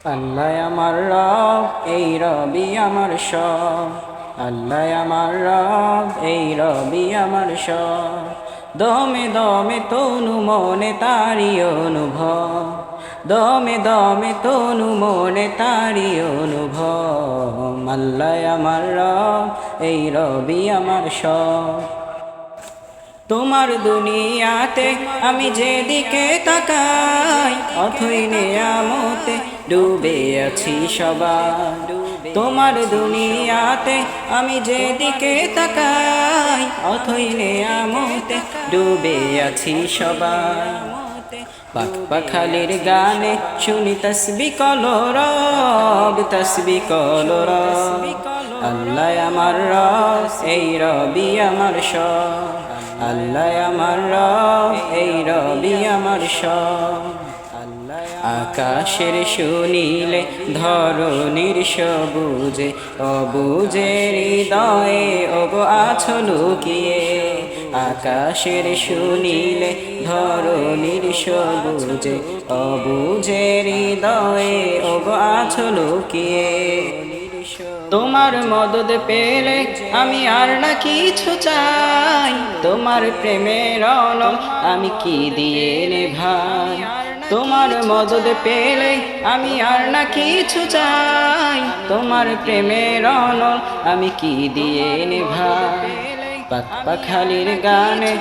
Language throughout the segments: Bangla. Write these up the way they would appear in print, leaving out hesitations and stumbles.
আল্লাহ আমার রব, এই রবি আমার সব। আল্লাহ আমার রব, এই রবি আমার সব। দমে দমে তনু মনে তারি অনুভব, দমে দমে তনু মনে তারি অনুভব। আল্লাহ আমার রব, এই রবি আমার সব। তোমার দুনিয়াতে আমি যেদিকে তাকাই, অথই নেয়ামতে ডুবে আছি সবাই। তোমার দুনিয়াতে আমি যেদিকে তাকাই, অথই নেয়ামতে ডুবে আছি সবাই। পাখ পাখালির গানে শুনি তসবিহ কলরব, তসবিহ কলরব। আল্লাহ আমার রব, এই রবি আমার সব। আল্লাহ আমার রব, এই রবি আমার সব। আকাশের শুনিলে ধরণীর সবুজে, অবুজে হৃদয়ে ওগো আছো লুকিয়ে। আকাশের শুনিলে ধরণীর সবুজে, অবুজে হৃদয়ে ওগো আছো লুকিয়ে। তোমার মদদ পেলে আমি আর না কিছু চাই, তোমার প্রেমের অলম আমি কি দিয়ে নে ভাই। তোমার মদদ পেলে আমি আর না কিছু চাই, তোমার প্রেমের অলম আমি কি দিয়ে নে ভাই। পাখ পাখালির গানে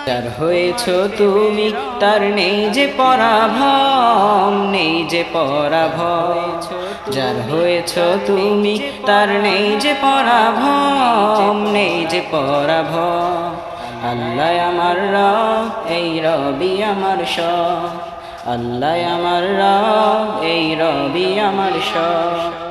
যার হয়েছ তুমি, তার নেই যে পরাভব, নেই যে পরাভব। যার হয়েছ তুমি, তার নেই যে পরাভব, নেই যে পরাভব। আল্লাহ আমার রব, এই রবি আমার সব। আল্লাহ আমার রব, এই রবি আমার সব।